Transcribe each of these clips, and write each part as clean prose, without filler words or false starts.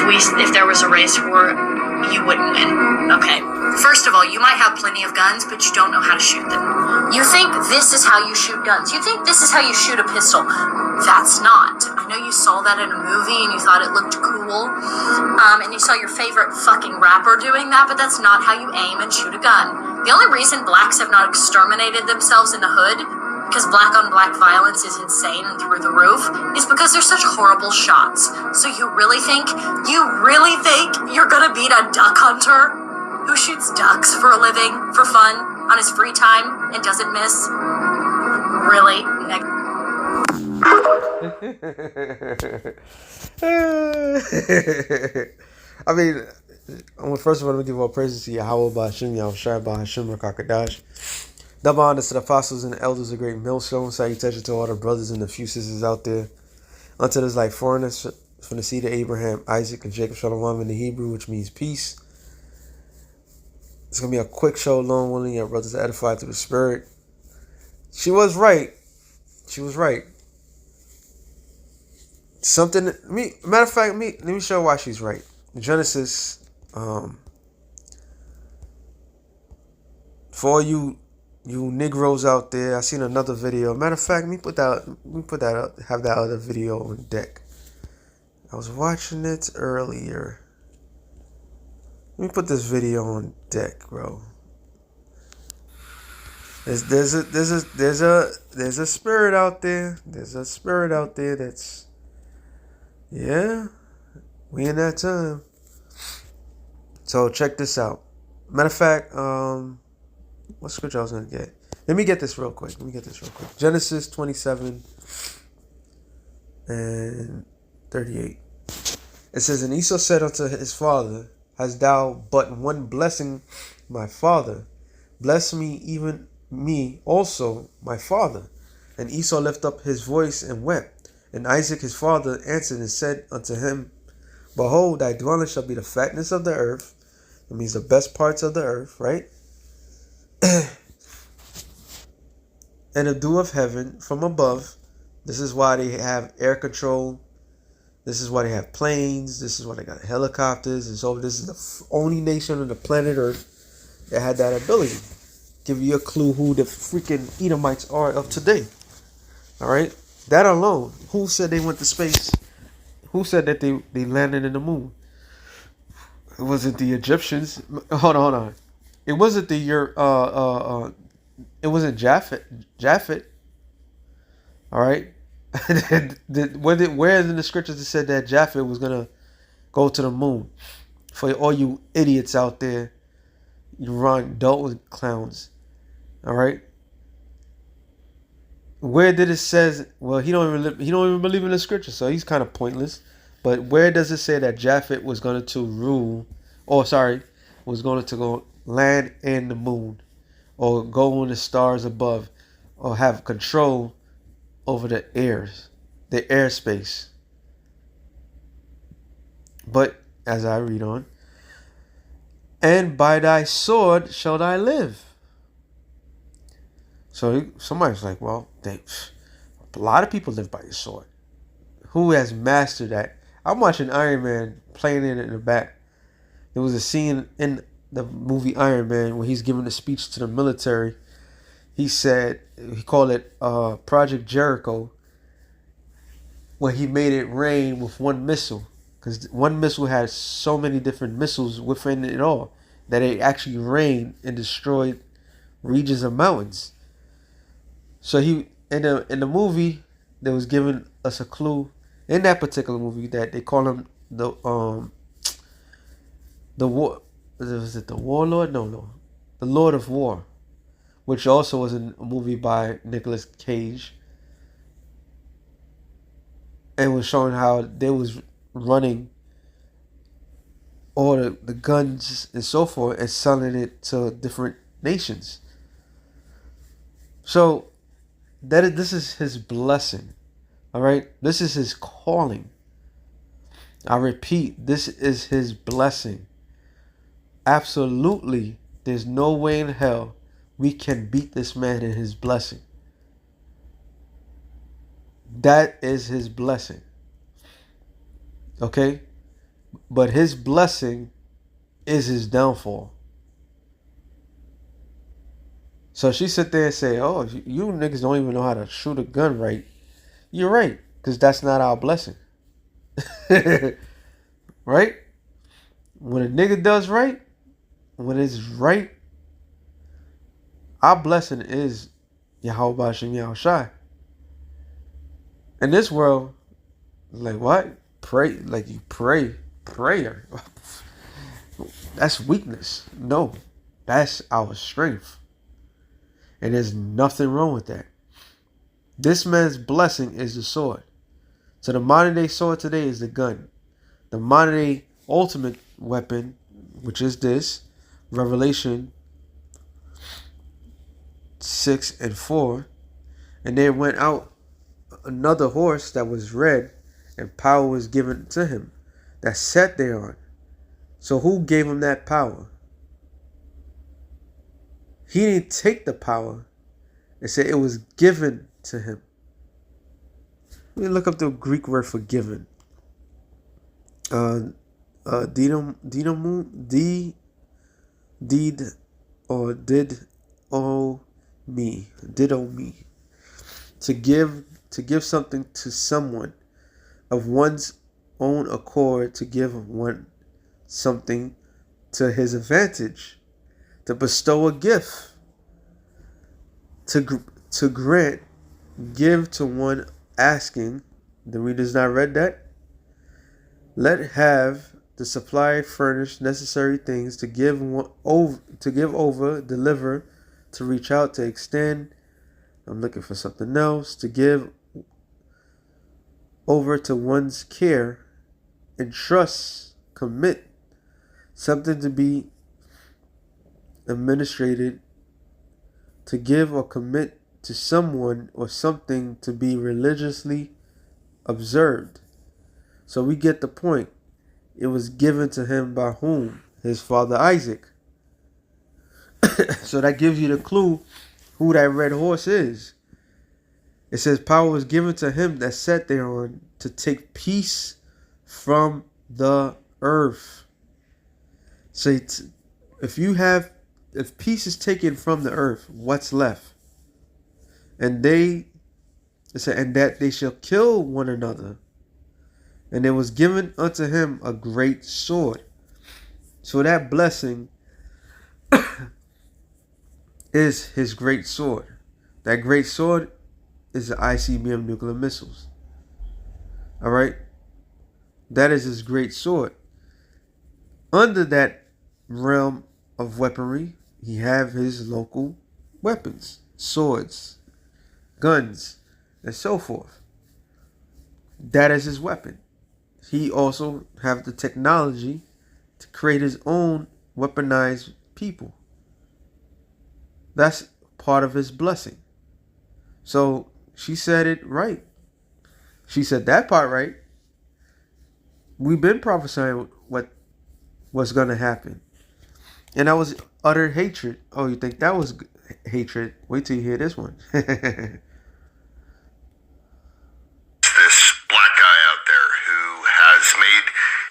if there was a race where you wouldn't win. Okay. First of all, you might have plenty of guns, but you don't know how to shoot them. You think this is how you shoot guns. You think this is how you shoot a pistol. That's not. I know you saw that in a movie and you thought it looked cool. And you saw your favorite fucking rapper doing that, but that's not how you aim and shoot a gun. The only reason blacks have not exterminated themselves in the hood, because black on black violence is insane and through the roof, is because they're such horrible shots. So you really think you're gonna beat a duck hunter who shoots ducks for a living, for fun, on his free time, and doesn't miss? Really? I mean, first of all, let me give all praises to Yahawashi, Yahawashi, Bahashim, Rakakadash. Double honors to the apostles and the elders of great millstone. Salutation to all the brothers and the few sisters out there. Unto this like foreigners from the seed of Abraham, Isaac, and Jacob, Shalom in the Hebrew, which means peace. It's going to be a quick show, long one, your brothers are edified through the Spirit. She was right. She was right. Matter of fact, let me show why she's right. Genesis, for all you Negroes out there, I seen another video. Matter of fact, let me put that up, have that other video on deck. I was watching it earlier. Let me put this video on deck, bro. There's a spirit out there. There's a spirit out there that's, yeah, we in that time. So check this out. Matter of fact, what scripture I was gonna get? Let me get this real quick. Genesis 27 and 38. It says, and Esau said unto his father, hast thou but one blessing, my father? Bless me, even me also, my father. And Esau lifted up his voice and wept. And Isaac his father answered and said unto him, behold, thy dwelling shall be the fatness of the earth. That means the best parts of the earth, right? And the dew of heaven from above. This is why they have air control. This is why they have planes. This is why they got helicopters. And so this is the only nation on the planet Earth that had that ability. Give you a clue who the freaking Edomites are of today. All right? That alone. Who said they went to space? Who said that they landed in the moon? It wasn't the Egyptians. Hold on. It wasn't it wasn't Japhet. All right? Where in the scriptures it said that Japhet was gonna go to the moon? For all you idiots out there, you Ron Dalton clowns. All right. Where did it says? Well, he don't even believe in the scripture, so he's kind of pointless. But where does it say that Japhet was going to rule? Was going to go land in the moon, or go on the stars above, or have control over the airspace. But as I read on, and by thy sword shall thy live. So somebody's like, well, a lot of people live by the sword. Who has mastered that? I'm watching Iron Man playing it in the back. There was a scene in the movie Iron Man where he's giving a speech to the military. He called it Project Jericho, when he made it rain with one missile. Because one missile had so many different missiles within it all that it actually rained and destroyed regions of mountains. So he in the movie, they was giving us a clue in that particular movie that they call him the war. Was it the Warlord? No, the Lord of War, which also was a movie by Nicolas Cage, and was showing how they was running all the guns and so forth and selling it to different nations. So this is his blessing. All right, this is his calling. I repeat, this is his blessing. Absolutely, there's no way in hell we can beat this man in his blessing. That is his blessing. Okay? but his blessing is his downfall. So she sit there and say, "Oh, you niggas don't even know how to shoot a gun right." You're right, because that's not our blessing. Right? When a nigga does right, when it's right, our blessing is Yahawashi and Yahawashi. In this world, like what? Pray, like you pray. Prayer. That's weakness. No, that's our strength. And there's nothing wrong with that. This man's blessing is the sword. So the modern day sword today is the gun. The modern day ultimate weapon, which is this, Revelation 6 and 4. And there went out another horse that was red, and power was given to him that sat thereon. So who gave him that power? He didn't take the power. It said it was given to him. Let me look up the Greek word for given. Did or did o me. Did o me. To give something to someone of one's own accord, to give one something to his advantage, to bestow a gift, to grant, give to one asking. The reader's not read that. Let have the supply furnish necessary things to give over, deliver, to reach out, to extend. I'm looking for something else. To give over to one's care, entrust, commit, something to be administrated, to give or commit to someone or something to be religiously observed. So we get the point. It was given to him by whom? His father Isaac. So that gives you the clue who that red horse is. It says power was given to him that sat thereon to take peace from the earth. So if peace is taken from the earth, what's left? And and that they shall kill one another. And it was given unto him a great sword. So that blessing is his great sword. That great sword is the ICBM nuclear missiles. All right? That is his great sword. Under that realm of weaponry, he have his local weapons, swords, guns, and so forth. That is his weapon. He also have the technology to create his own weaponized people. That's part of his blessing. So she said it right. She said that part right. We've been prophesying what's going to happen. And that was utter hatred. Oh, you think that was hatred? Wait till you hear this one. This black guy out there who has made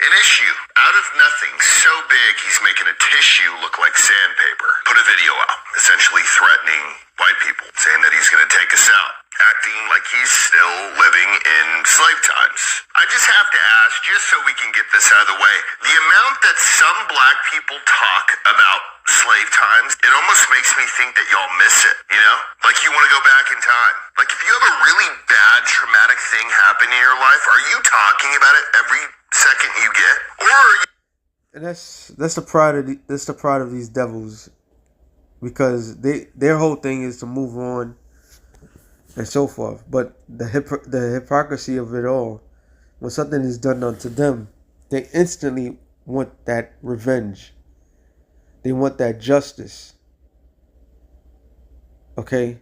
an issue out of nothing so big he's making a tissue look like sandpaper. Put a video out, essentially threatening white people, saying that he's going to take us out, acting like he's still living in slave times. I just have to ask, just so we can get this out of the way, the amount that some black people talk about slave times, it almost makes me think that y'all miss it, you know? Like you want to go back in time. Like if you have a really bad traumatic thing happen in your life, are you talking about it every second you get? Or are you... And that's the pride of these devils, because their whole thing is to move on and so forth. But the hypocrisy of it all, when something is done unto them, they instantly want that revenge. They want that justice. Okay?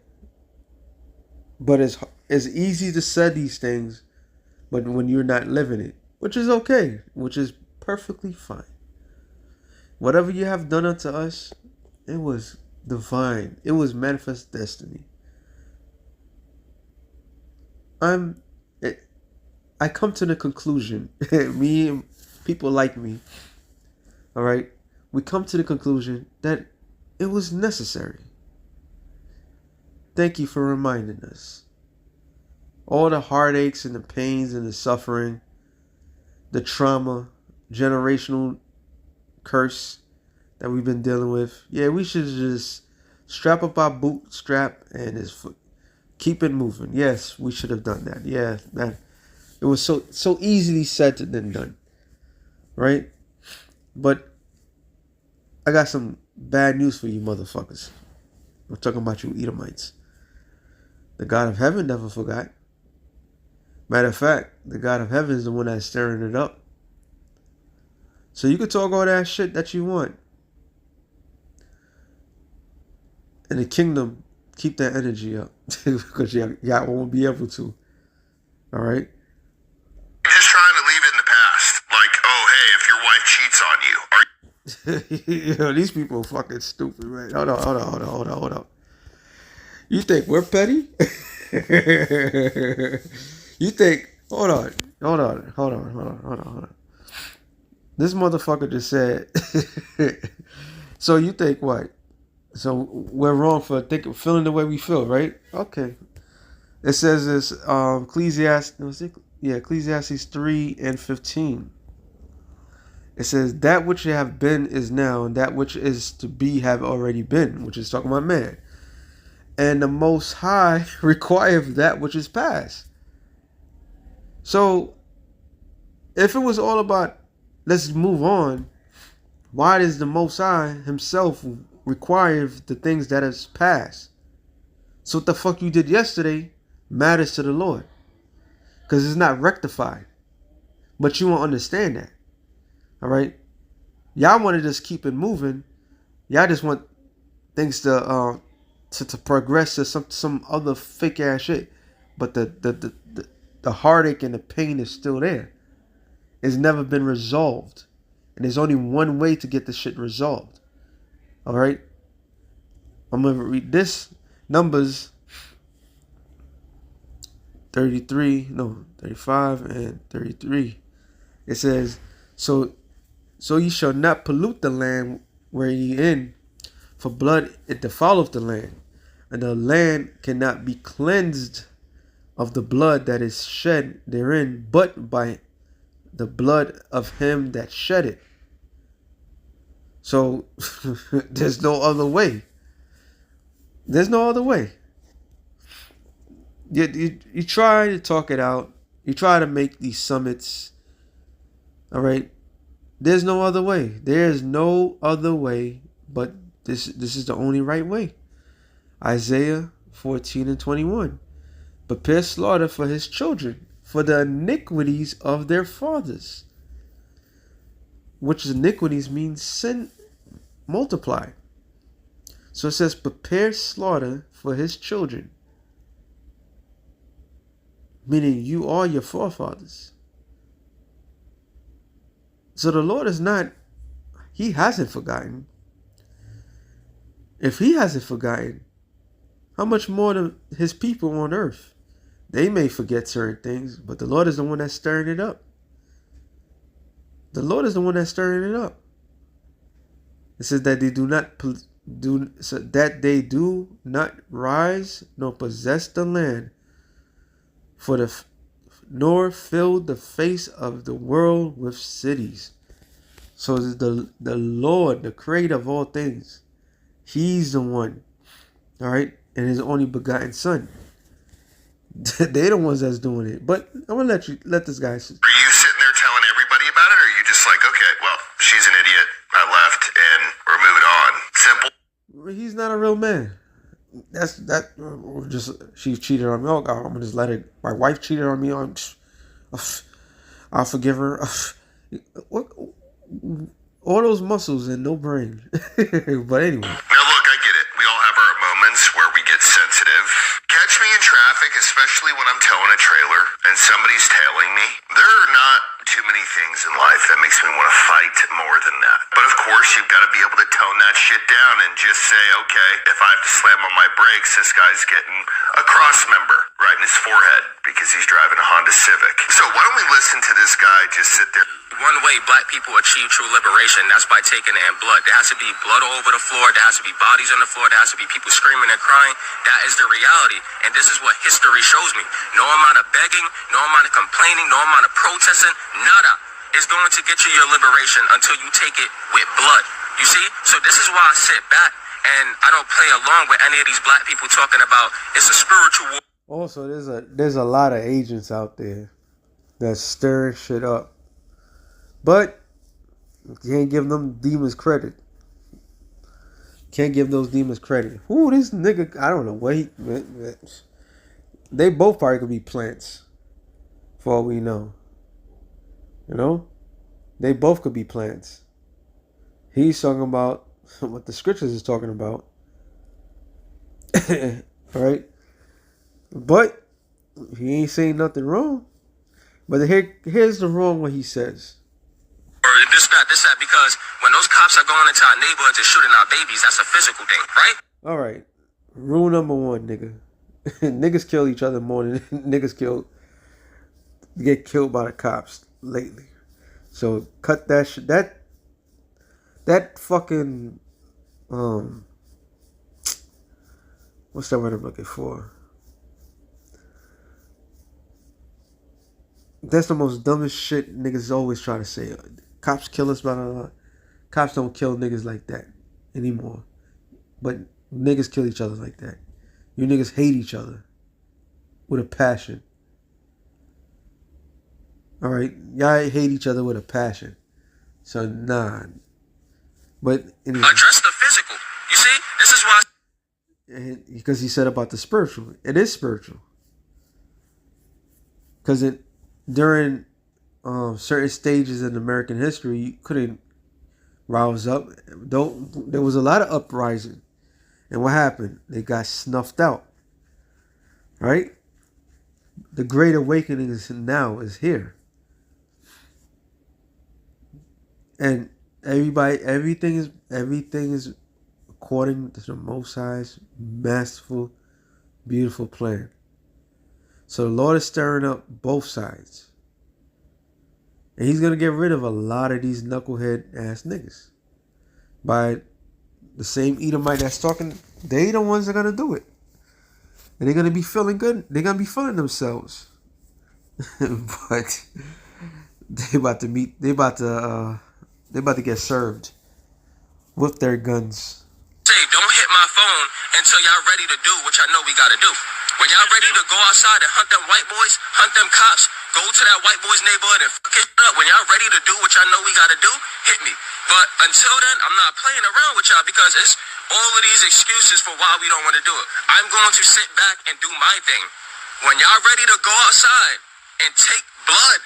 But it's easy to say these things, but when you're not living it, which is okay, which is perfectly fine. Whatever you have done unto us, it was divine. It was manifest destiny. I come to the conclusion, me people like me, all right, we come to the conclusion that it was necessary. Thank you for reminding us. All the heartaches and the pains and the suffering, the trauma, generational curse that we've been dealing with. Yeah, we should just strap up our bootstrap and just keep it moving. Yes, we should have done that. Yeah, man. It was so easily said than done. Right? But I got some bad news for you motherfuckers. I'm talking about you Edomites. The God of heaven never forgot. Matter of fact, the God of heaven is the one that's stirring it up. So you can talk all that shit that you want. In the kingdom, keep that energy up. Because y'all won't be able to. Alright? Just trying to leave it in the past. Like, oh, hey, if your wife cheats on you, are These people are fucking stupid, right? Hold on. You think we're petty? You think, hold on. This motherfucker just said, so you think what? So we're wrong for feeling the way we feel, right? Okay. It says this, Ecclesiastes 3 and 15. It says, that which have been is now, and that which is to be have already been, which is talking about man. And the Most High requireth that which is past. So, if it was all about, let's move on, why does the Most High himself require the things that is past? So what the fuck you did yesterday matters to the Lord. Because it's not rectified. But you won't understand that. Alright? Y'all want to just keep it moving. Y'all just want things to progress to some other fake ass shit. But the heartache and the pain is still there. It's never been resolved. And there's only one way to get this shit resolved. Alright? I'm going to read this. Numbers 35 and 33. It says, So ye shall not pollute the land where ye in, for blood it defileth the land, and the land cannot be cleansed of the blood that is shed therein, but by the blood of him that shed it. So there's no other way. There's no other way. You try to talk it out. You try to make these summits. All right. There's no other way. There's no other way, but this is the only right way. Isaiah 14 and 21. Prepare slaughter for his children, for the iniquities of their fathers. Which iniquities means sin multiplied. So it says, prepare slaughter for his children. Meaning you are your forefathers. So the Lord is not, he hasn't forgotten. If he hasn't forgotten, how much more his people on earth? They may forget certain things, but the Lord is the one that's stirring it up. The Lord is the one that's stirring it up. It says that they do not rise nor possess the land, nor fill the face of the world with cities. So the Lord, the creator of all things, he's the one, all right, and his only begotten son. They're the ones that's doing it. But I'm gonna let this guy. Are you sitting there telling everybody about it, or are you just like, okay, well, she's an idiot, I left, and we're moving on? Simple. He's not a real man. She cheated on me. Oh God, I'm gonna just let it. My wife cheated on me. I'll forgive her. What? All those muscles and no brain. But anyway. Now look, I get it. We all have our moments where we get sensitive. Catch me in traffic, especially when I'm towing a trailer and somebody's tailing me. There are not too many things in life that makes me want to fight more than that. But of course, you've got to be able to tone that shit down and just say, okay, if I have to slam on my brakes, this guy's getting a cross member right in his forehead because he's driving a Honda Civic. So why don't we listen to this guy just sit there? One way black people achieve true liberation, that's by taking it in blood. There has to be blood all over the floor. There has to be bodies on the floor. There has to be people screaming and crying. That is the reality. And this is what history shows me. No amount of begging, no amount of complaining, no amount of protesting, nada is going to get you your liberation until you take it with blood. You see? So this is why I sit back and I don't play along with any of these black people talking about it's a spiritual war. Also, there's a lot of agents out there that's stirring shit up. But you can't give them demons credit. Can't give those demons credit. Ooh, this nigga, I don't know what he... They both probably could be plants. For all we know. You know? They both could be plants. He's talking about what the scriptures is talking about. Right? But he ain't saying nothing wrong. But here's the wrong what he says. Or this, that, because when those cops are going into our neighborhoods and shooting our babies, that's a physical thing, right? All right. Rule number one, nigga. Niggas kill each other more than niggas get killed by the cops lately. So cut that shit. That fucking what's that word I'm looking for? That's the most dumbest shit niggas always try to say. Cops kill us, blah, blah, blah. Cops don't kill niggas like that anymore. But niggas kill each other like that. You niggas hate each other with a passion. Alright? Y'all hate each other with a passion. So, nah. But anyway. Address the physical. You see? This is why... Because he said about the spiritual. It is spiritual. Because during certain stages in American history, you couldn't rouse up. There was a lot of uprising. And what happened? They got snuffed out. Right? The Great Awakening is here. And everything is according to the Most High's masterful, beautiful plan. So the Lord is stirring up both sides. And he's going to get rid of a lot of these knucklehead ass niggas. By the same Edomite that's talking, they the ones that are going to do it. And they're going to be feeling good. They're going to be feeling themselves. But they about to get served with their guns. Say, don't hit my phone until y'all ready to do what y'all know we got to do. When y'all ready to go outside and hunt them white boys, hunt them cops, go to that white boy's neighborhood and fuck it up. When y'all ready to do what y'all know we got to do, hit me. But until then, I'm not playing around with y'all because it's all of these excuses for why we don't want to do it. I'm going to sit back and do my thing. When y'all ready to go outside and take blood,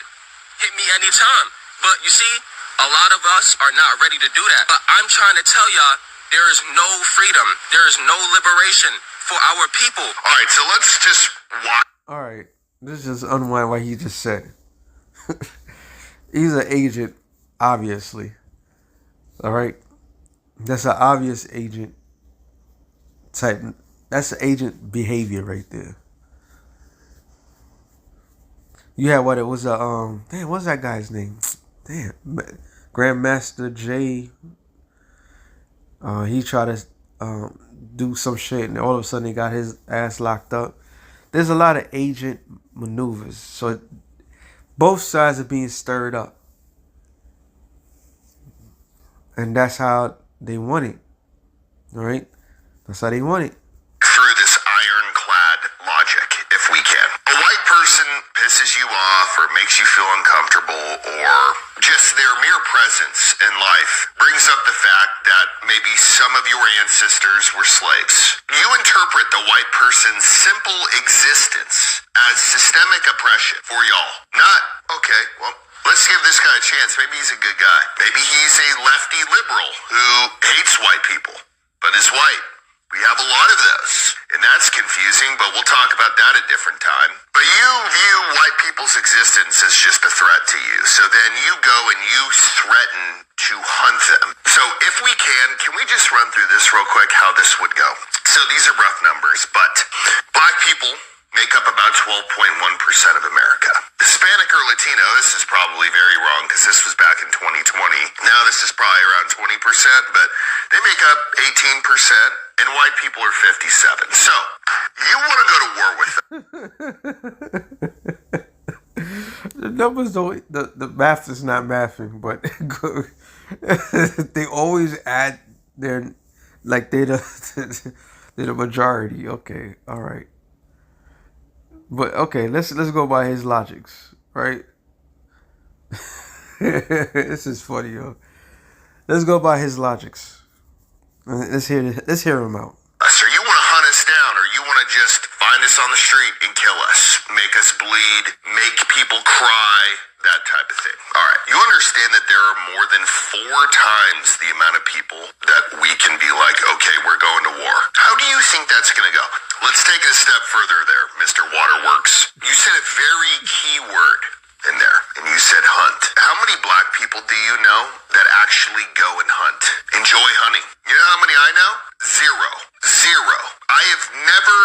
hit me anytime. But you see, a lot of us are not ready to do that. But I'm trying to tell y'all, there is no freedom. There is no liberation for our people. All right, so let's just watch. All right, this is unwind what he just said. He's an agent, obviously. All right, that's an obvious agent type. That's agent behavior right there. You had what it was damn, what's that guy's name? Damn, Grandmaster J. He tried to do some shit, and all of a sudden he got his ass locked up. There's a lot of agent maneuvers, so both sides are being stirred up, and that's how they want it. All right, that's how they want it. Through this ironclad logic, if we can. A white person pisses you off or makes you feel uncomfortable, or just their mere presence in life brings up the fact that maybe some of your ancestors were slaves. You interpret the white person's simple existence as systemic oppression for y'all. Not, okay, well, let's give this guy a chance. Maybe he's a good guy. Maybe he's a lefty liberal who hates white people, but is white. We have a lot of those, and that's confusing, but we'll talk about that a different time. But you view white people's existence as just a threat to you, so then you go and you threaten to hunt them. So if we can we just run through this real quick, how this would go? So So these are rough numbers, but black people make up about 12.1% of America. Hispanic or Latino, this is probably very wrong because this was back in 2020. Now this is probably around 20%, but they make up 18%, and white people are 57. So you want to go to war with them. The numbers don't, the math is not mathing, but they always add their, like they're the majority. Okay, all right. But okay, let's go by his logics, right? This is funny, yo. Let's go by his logics. Let's hear him out. So you want to hunt us down, or you want to just find us on the street and kill us, make us bleed, make people cry, that type of thing. All right, you understand that there are more than 4 times the amount of people that we can be like, okay, we're going to war. How do you think that's going to go? Let's take it a step further there, Mr. Waterworks. You said a very key word in there, and you said hunt. How many black people do you know that actually go and hunt? Enjoy hunting. You know how many I know? Zero. I have never,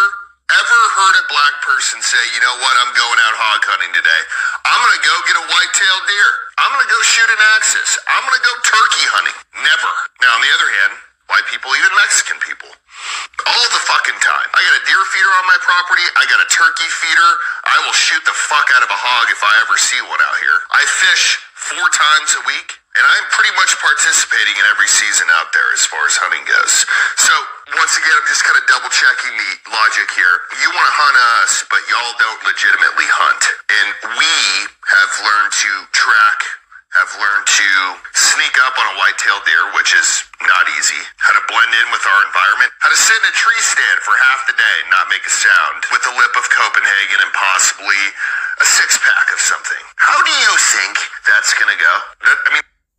ever heard a black person say, you know what, I'm going out hog hunting today. I'm going to go get a white-tailed deer. I'm going to go shoot an axis. I'm going to go turkey hunting. Never. Now, on the other hand, white people, even Mexican people, all the fucking time. I got a deer feeder on my property. I got a turkey feeder. I will shoot the fuck out of a hog if I ever see one out here. I fish 4 times a week, and I'm pretty much participating in every season out there as far as hunting goes. So, once again, I'm just kind of double checking the logic here. You want to hunt us, but y'all don't legitimately hunt. And we have learned to track, have learned to sneak up on a white-tailed deer, which is not easy. How to blend in with our environment. How to sit in a tree stand for half the day and not make a sound. With the lip of Copenhagen and possibly a 6-pack of something. How do you think that's going to go?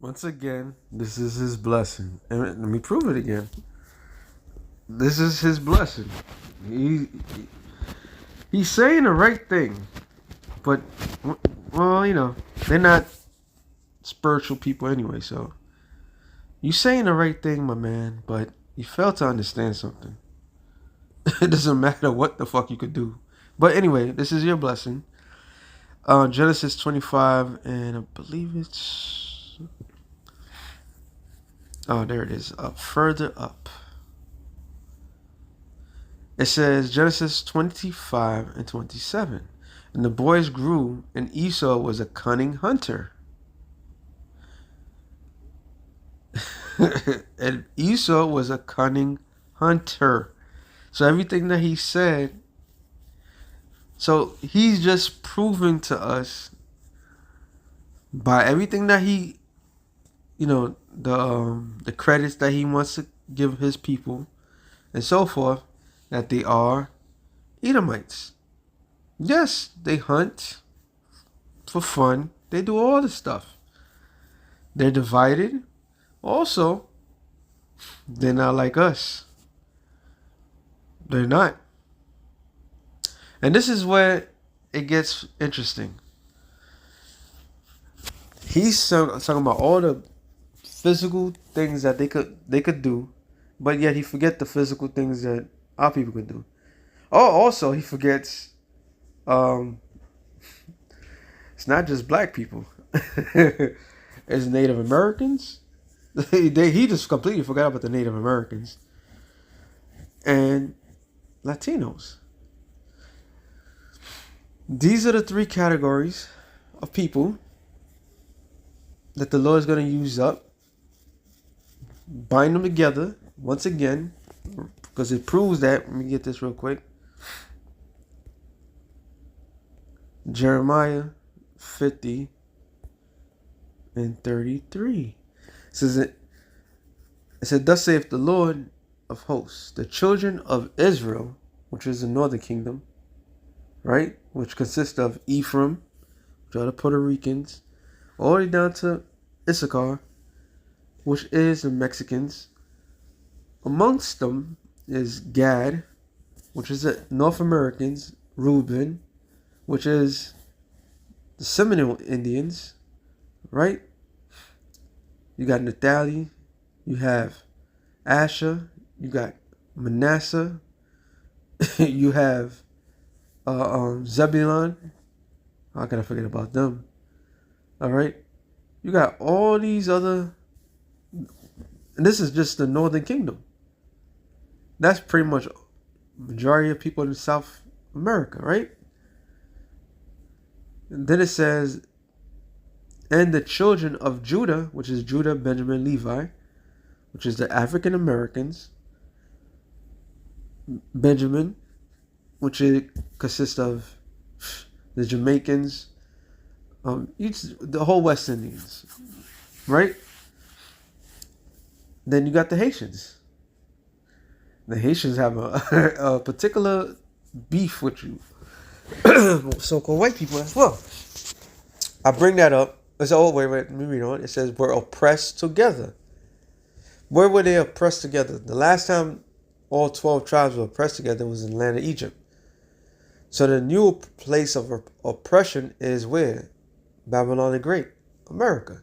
Once again, this is his blessing. And let me prove it again. This is his blessing. He's saying the right thing. But, well, you know, they're not spiritual people anyway, so you saying the right thing, my man, but you fail to understand something. It doesn't matter what the fuck you could do. But anyway, this is your blessing. Genesis 25, and I believe it's, oh, there it is, up further up. It says Genesis 25 and 27. And the boys grew, and Esau was a cunning hunter. And Esau was a cunning hunter. So everything that he said, so he's just proving to us by everything that he, you know, the credits that he wants to give his people and so forth, that they are Edomites. Yes, they hunt for fun. They do all this stuff. They're divided. Also, they're not like us. They're not. And this is where it gets interesting. He's talking about all the physical things that they could do, but yet he forget the physical things that our people could do. Oh, also he forgets it's not just black people. It's Native Americans. He just completely forgot about the Native Americans and Latinos. These are the 3 categories of people that the Lord is going to use up, bind them together once again, because it proves that. Let me get this real quick. Jeremiah 50 and 33. It said, thus saith the Lord of hosts, the children of Israel, which is the northern kingdom, right? Which consists of Ephraim, which are the Puerto Ricans, all the way down to Issachar, which is the Mexicans. Amongst them is Gad, which is the North Americans, Reuben, which is the Seminole Indians, right? You got Naphtali, you have Asher, you got Manasseh, You have Zebulon. How can I forget about them? All right. You got all these other, and this is just the Northern Kingdom. That's pretty much majority of people in South America, right? And then it says, and the children of Judah, which is Judah, Benjamin, Levi, which is the African Americans. Benjamin, which consists of the Jamaicans, the whole West Indians, right? Then you got the Haitians. The Haitians have a particular beef with you, so-called white people as well. I bring that up. It's wait, let me read on. It says we're oppressed together. Where were they oppressed together? The last time all 12 tribes were oppressed together was in the land of Egypt. So the new place of oppression is where? Babylon the Great, America.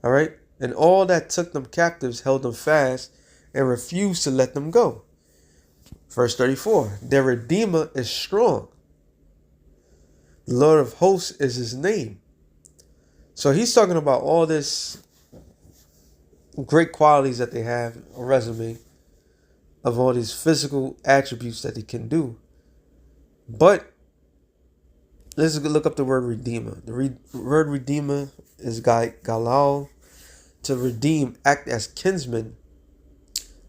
All right? And all that took them captives held them fast and refused to let them go. Verse 34, their Redeemer is strong. The Lord of hosts is his name. So he's talking about all this great qualities that they have, a resume of all these physical attributes that they can do. But let's look up the word redeemer. The word redeemer is galal, to redeem, act as kinsman,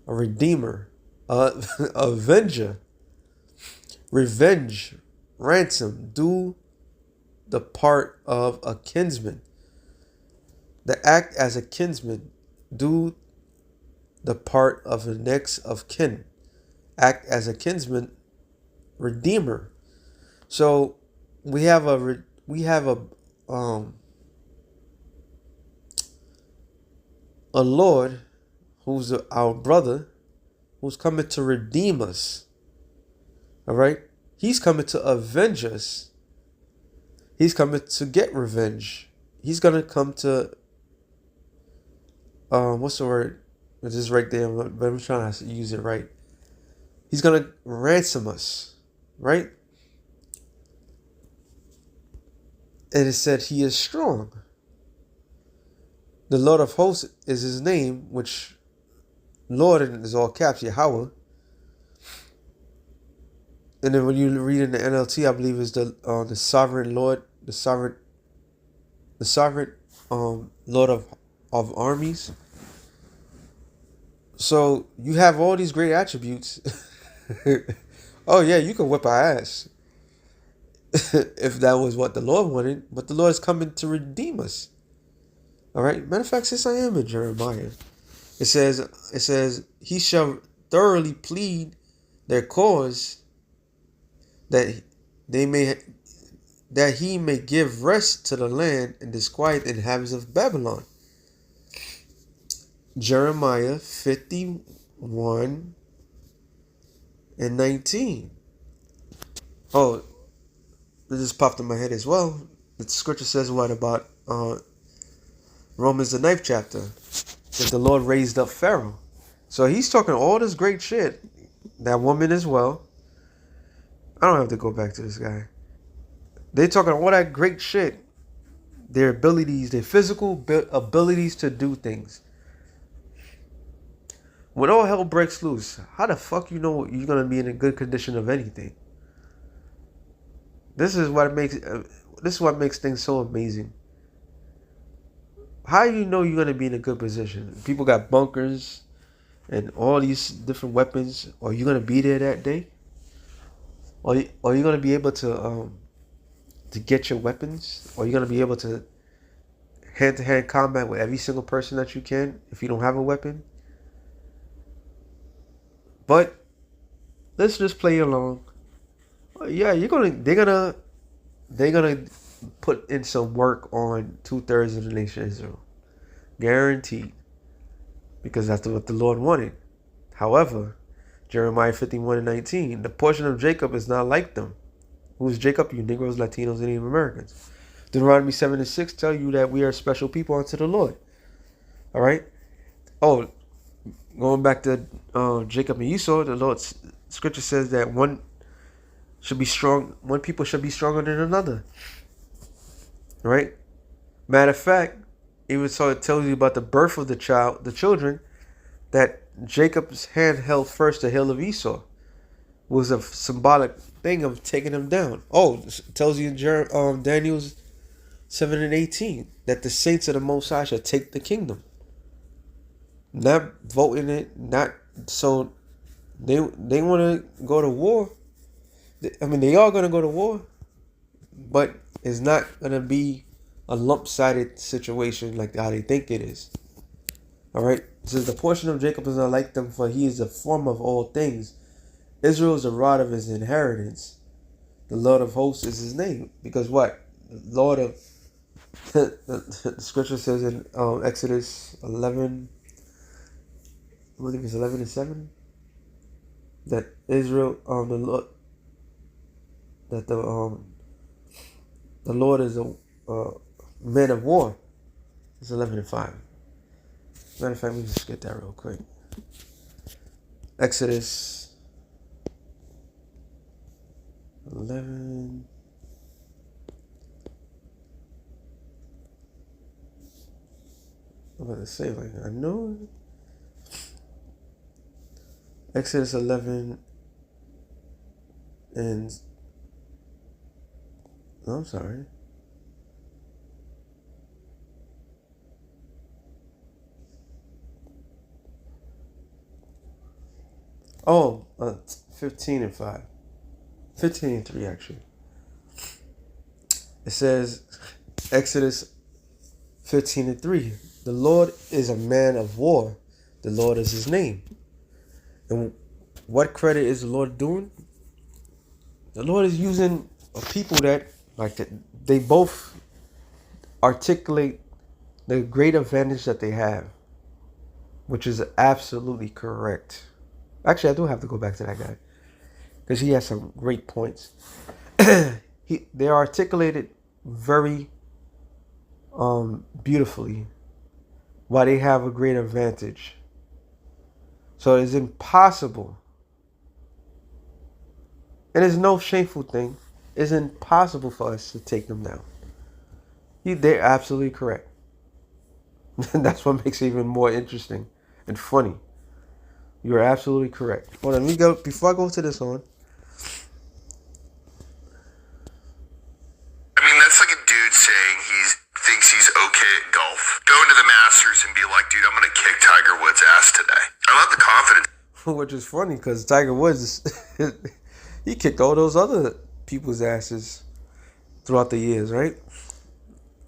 a redeemer, a avenger, revenge, ransom, do the part of a kinsman. The act as a kinsman, do the part of the next of kin. Act as a kinsman, redeemer. So we have a Lord who's our brother, who's coming to redeem us. All right, he's coming to avenge us. He's coming to get revenge. He's gonna come to what's the word? It's just right there, but I'm trying to use it right. He's gonna ransom us, right? And it said he is strong. The Lord of hosts is his name, which Lord is all caps, Yahweh. And then when you read in the NLT, I believe is the sovereign Lord, the sovereign Lord of armies. So you have all these great attributes. Oh yeah, you can whip our ass if that was what the Lord wanted. But the Lord is coming to redeem us. All right. Matter of fact, since I am in Jeremiah, it says he shall thoroughly plead their cause, that he may give rest to the land and disquiet the inhabitants of Babylon. Jeremiah 51 and 19. Oh, this just popped in my head as well. The scripture says what about Romans the 9th chapter? That the Lord raised up Pharaoh. So he's talking all this great shit. That woman as well. I don't have to go back to this guy. They're talking all that great shit. Their abilities, their physical abilities to do things. When all hell breaks loose, how the fuck you know you're gonna be in a good condition of anything? This is what makes things so amazing. How do you know you're gonna be in a good position? People got bunkers and all these different weapons. Are you gonna be there that day? Are you gonna be able to get your weapons? Are you gonna be able to hand-to-hand combat with every single person that you can if you don't have a weapon? But let's just play along. Yeah, they're gonna put in some work on 2/3 of the nation of Israel. Guaranteed. Because that's what the Lord wanted. However, Jeremiah 51 and 19, the portion of Jacob is not like them. Who is Jacob? You Negroes, Latinos, and Native Americans. Deuteronomy 7 and 6 tell you that we are special people unto the Lord. All right? Oh, going back to Jacob and Esau, the Lord Scripture says that one people should be stronger than another. Right? Matter of fact, even so it tells you about the birth of the children, that Jacob's hand held first the heel of Esau was a symbolic thing of taking him down. Oh, it tells you in Daniel's 7:18 that the saints of the Most High shall take the kingdom. Not voting it, not so they want to go to war. I mean, they are going to go to war, but it's not going to be a lump-sided situation like how they think it is. All right. It says the portion of Jacob is not like them, for he is the form of all things. Israel is the rod of his inheritance. The Lord of hosts is his name. Because what? The Lord of the scripture says in Exodus 11, I believe it's 11:7, that Israel, the Lord, that the Lord is a man of war. It's 11:5. Matter of fact, let me just get that real quick. Exodus 11. I'm about to say, like, I know. Exodus 11 and. Oh, I'm sorry. Oh, 15:5. 15:3, actually. It says, Exodus 15:3. The Lord is a man of war. The Lord is his name. And what credit is the Lord doing? The Lord is using a people that, like, they both articulate the great advantage that they have, which is absolutely correct. Actually, I do have to go back to that guy because he has some great points. They are articulated very beautifully why they have a great advantage. So it's impossible, and it's no shameful thing. It's impossible for us to take them down. They're absolutely correct. That's what makes it even more interesting and funny. You're absolutely correct. Hold on, let me go before I go to this one. I mean, that's like a dude saying he thinks he's okay at golf. Going to the Masters and be like, dude, I'm going to kick Tiger Woods' ass today. I love the confidence. Which is funny because Tiger Woods, he kicked all those other people's asses throughout the years, right?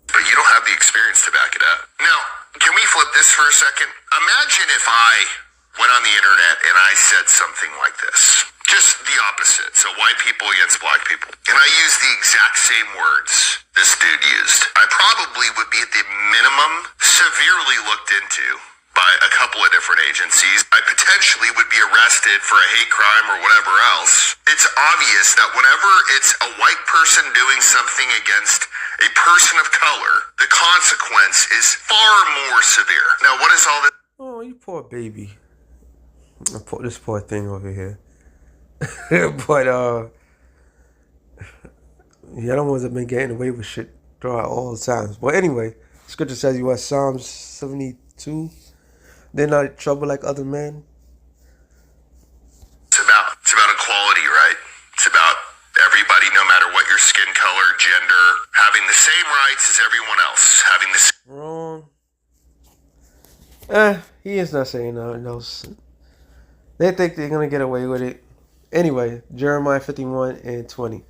But you don't have the experience to back it up. Now, can we flip this for a second? Imagine if I went on the internet and I said something like this. Just the opposite. So white people against black people. And I used the exact same words this dude used. I probably would be at the minimum severely looked into by a couple of different agencies. I potentially would be arrested for a hate crime or whatever else. It's obvious that whenever it's a white person doing something against a person of color, the consequence is far more severe. Now, what is all this? Oh, you poor baby. This poor thing over here. But the other ones have been getting away with shit throughout all the times. But anyway, scripture says you are Psalms 72. They're not in trouble like other men. It's about equality, right? It's about everybody, no matter what your skin color, gender, having the same rights as everyone else. Having the Wrong. He is not saying nothing else. They think they're gonna get away with it. Anyway, Jeremiah 51:20.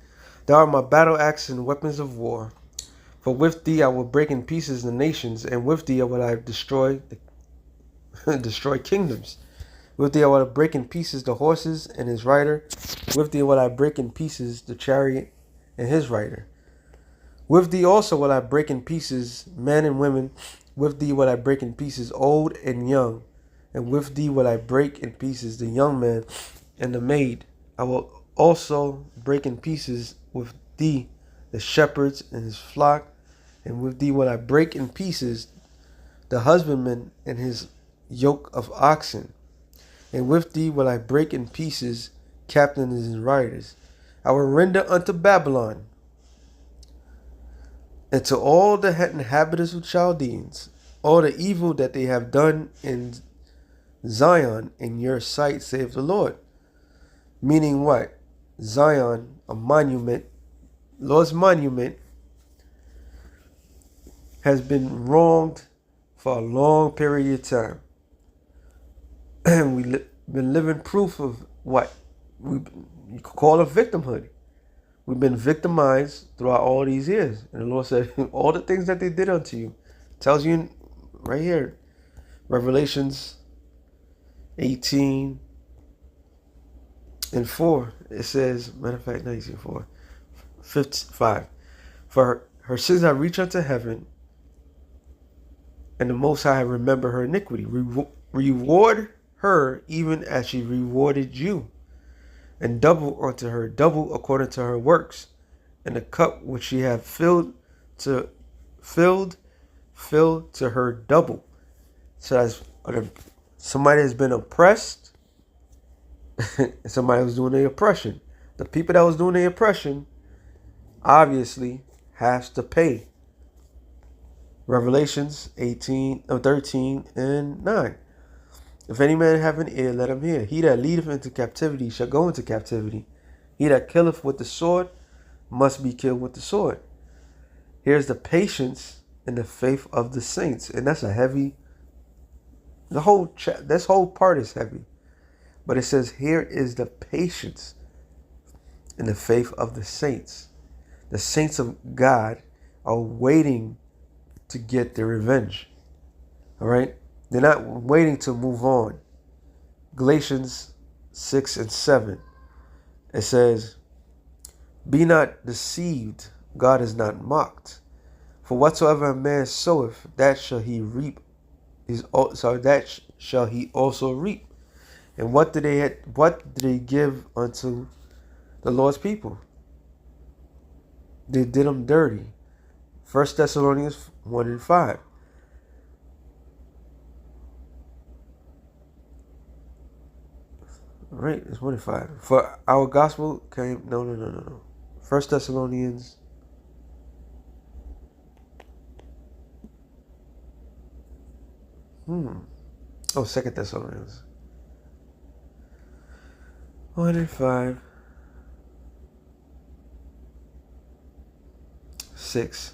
Thou art my battle axe and weapons of war. For with thee I will break in pieces the nations, and with thee will I destroy kingdoms. With thee I will break in pieces the horses and his rider. With thee will I break in pieces the chariot and his rider. With thee also will I break in pieces men and women. With thee will I break in pieces old and young. And with thee will I break in pieces the young man and the maid. I will also break in pieces with thee the shepherds and his flock. And with thee will I break in pieces the husbandman and his yoke of oxen. And with thee will I break in pieces captains and riders. I will render unto Babylon and to all the inhabitants of Chaldeans all the evil that they have done in Zion in your sight, save the Lord. Meaning what? Zion, a monument, Lord's monument, has been wronged for a long period of time. And we've been living proof of what? You could call it victimhood. We've been victimized throughout all these years. And the Lord said, all the things that they did unto you. Tells you right here, Revelations 18 and 4. It says, matter of fact, 19:4, 55. For her sins have reached unto heaven, and the Most High remember her iniquity. Reward her even as she rewarded you, and double unto her, double according to her works. And the cup which she hath filled to her double. So as somebody has been oppressed, somebody was doing the oppression. The people that was doing the oppression obviously has to pay. Revelations 13 and 9. If any man have an ear, let him hear. He that leadeth into captivity shall go into captivity. He that killeth with the sword must be killed with the sword. Here's the patience and the faith of the saints. And that's a heavy, this whole part is heavy. But it says here is the patience and the faith of the saints. The saints of God are waiting to get their revenge. All right? They're not waiting to move on. Galatians 6 and 7. It says, be not deceived, God is not mocked. For whatsoever a man soweth, that shall he reap. That shall he also reap. And what did they give unto the Lord's people? They did them dirty. 1 Thessalonians 1 and 5. Right, it's 1 and 5. For our gospel came. No. 1 Thessalonians. Oh, 2 Thessalonians. 1 and 5. 6.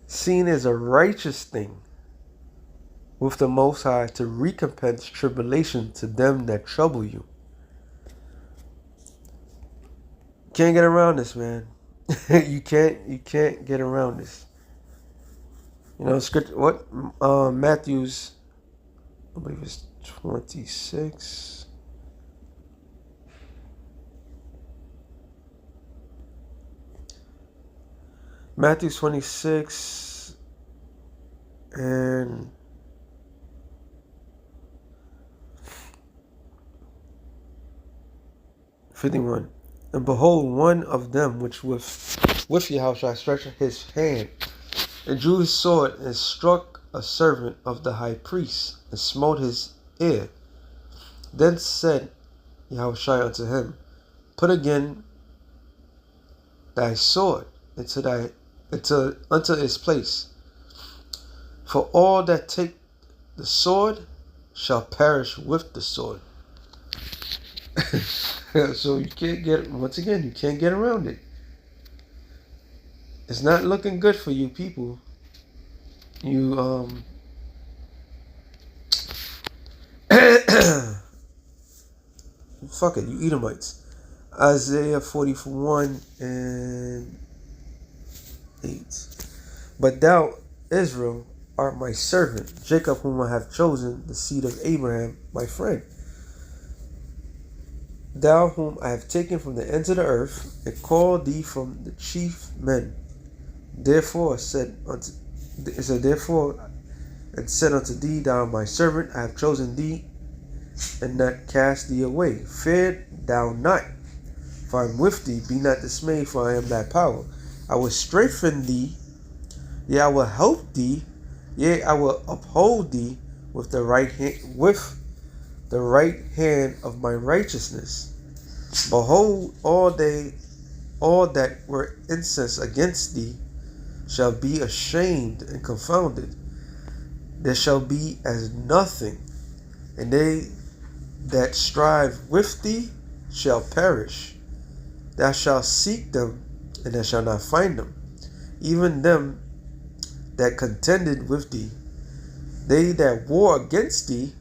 Seen as a righteous thing with the Most High to recompense tribulation to them that trouble you. Can't get around this, man. you can't get around this. You know, scripture. What Matthew's, I believe it's 26. Matthew 26 and 51. And behold, one of them which with Yahawashi stretched his hand and drew his sword and struck a servant of the high priest and smote his ear. Then said Yahawashi unto him, put again thy sword unto its place. For all that take the sword shall perish with the sword. So you can't get around it. It's not looking good for you people. You fuck it, you Edomites. Isaiah 41 and 8. But thou, Israel, art my servant, Jacob whom I have chosen, the seed of Abraham, my friend. Thou whom I have taken from the ends of the earth, and called thee from the chief men. Therefore said unto thee, thou my servant, I have chosen thee, and not cast thee away. Fear thou not, for I am with thee. Be not dismayed, for I am thy power. I will strengthen thee, yea, I will help thee, yea, I will uphold thee with the right hand of my righteousness. Behold, all that were incensed against thee shall be ashamed and confounded. There shall be as nothing, and they that strive with thee shall perish. Thou shalt seek them, and thou shalt not find them. Even them that contended with thee, they that war against thee,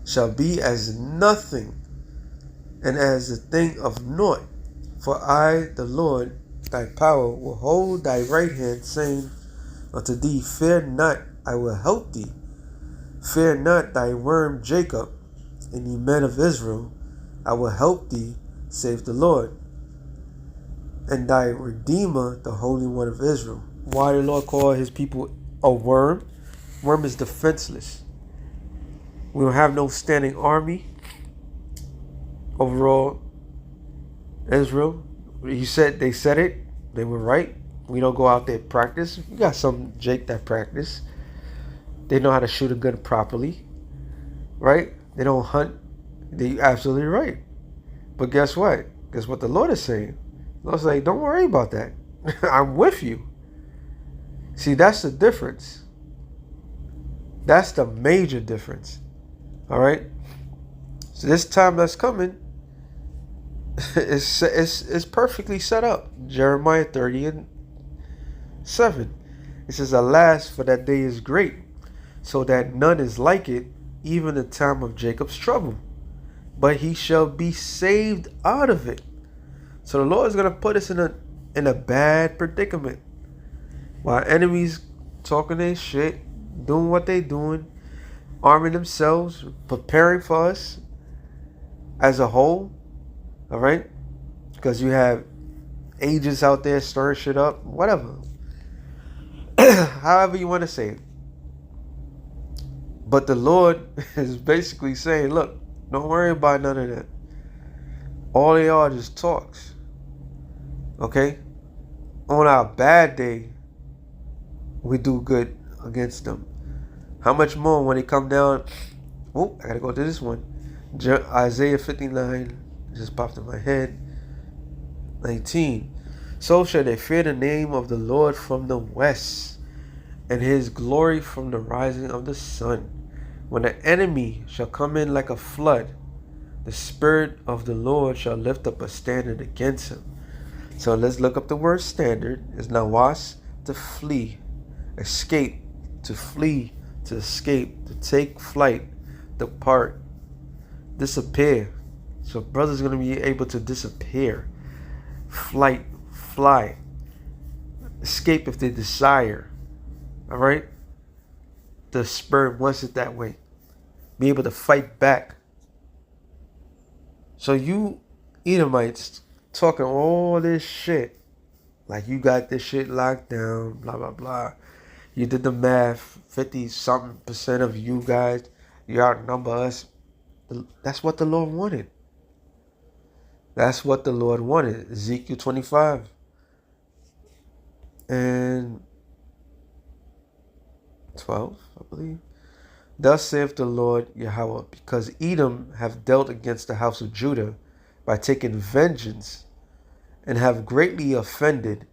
shall be as nothing, and as a thing of naught. For I, the Lord, thy power, will hold thy right hand, saying unto thee, Fear not, I will help thee. Fear not thy worm Jacob, and ye men of Israel, I will help thee, save the Lord, and thy Redeemer, the Holy One of Israel. Why the Lord call his people a worm? Worm is defenseless. We don't have no standing army. Overall, Israel, they said it. They were right. We don't go out there and practice. We got some Jake that practice. They know how to shoot a gun properly, right? They don't hunt. They absolutely right. But guess what? Guess what the Lord is saying? The Lord's like, don't worry about that. I'm with you. See, that's the difference. That's the major difference. All right. So this time that's coming, it's perfectly set up. Jeremiah 30:7. It says, Alas, for that day is great, so that none is like it, even the time of Jacob's trouble. But he shall be saved out of it. So the Lord is going to put us in a bad predicament. While enemies talking their shit, doing what they doing, arming themselves, preparing for us as a whole. All right? Because you have agents out there stirring shit up, whatever. However you want to say it. But the Lord is basically saying, look, don't worry about none of that. All they are just talks. Okay? On our bad day, we do good against them. How much more when they come down? Oh, I gotta go to this one. Isaiah 59 just popped in my head. 19. So shall they fear the name of the Lord from the west, and his glory from the rising of the sun. When the enemy shall come in like a flood, the Spirit of the Lord shall lift up a standard against him. So let's look up the word standard. It's nawas, to flee, escape, to flee, to escape, to take flight, depart, disappear. So brothers going to be able to disappear, flight, fly, escape if they desire. All right? The Spirit wants it that way. Be able to fight back. So you Edomites talking all this shit, like you got this shit locked down, blah, blah, blah. You did the math, 50-something% of you guys, you outnumber us. That's what the Lord wanted. That's what the Lord wanted. Ezekiel 25. And 12, I believe. Thus saith the Lord Yahweh, because Edom have dealt against the house of Judah by taking vengeance, and have greatly offended,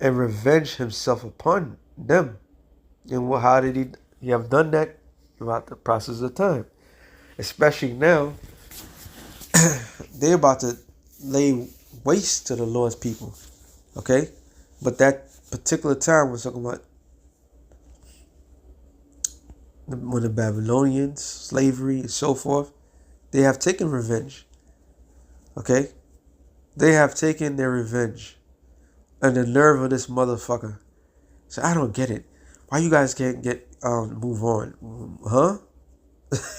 and revenged himself upon them. And how did he have done that? Throughout the process of time. Especially now, they're about to lay waste to the Lord's people. Okay? But that particular time we're talking about when the Babylonians, slavery, and so forth, they have taken revenge. Okay? They have taken their revenge. And the nerve of this motherfucker. So I don't get it. Why you guys can't move on? Huh?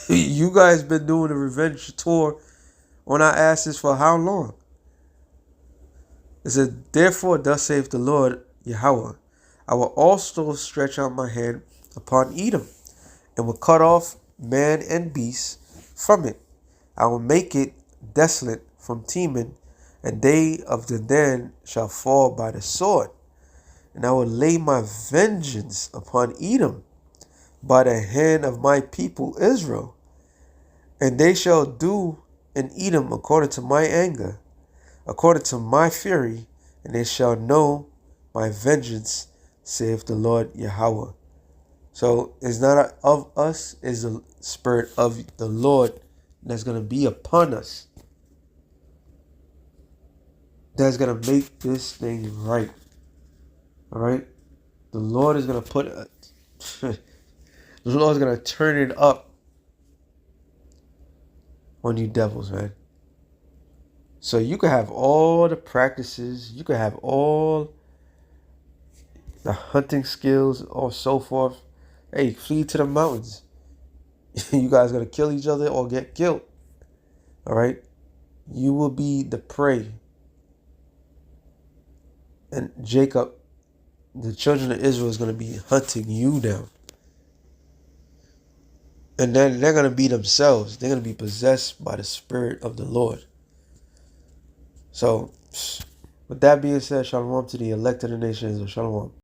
You guys been doing a revenge tour on our asses for how long? It said, Therefore thus saith the Lord Yahweh, I will also stretch out my hand upon Edom, and will cut off man and beast from it. I will make it desolate from Teman, and they of the Den shall fall by the sword. And I will lay my vengeance upon Edom by the hand of my people Israel. And they shall do in Edom according to my anger, according to my fury, and they shall know my vengeance, saith the Lord Yahweh. So it's not of us, it's the Spirit of the Lord that's going to be upon us. That's going to make this thing right. All right? The Lord is going to put... the Lord's going to turn it up on you devils, man. So you can have all the practices. You can have all the hunting skills or so forth. Hey, flee to the mountains. You guys going to kill each other or get killed. All right? You will be the prey. And Jacob, the children of Israel, is going to be hunting you down. And then they're going to be themselves. They're going to be possessed by the Spirit of the Lord. So, with that being said, shalom to the elect of the nations of shalom.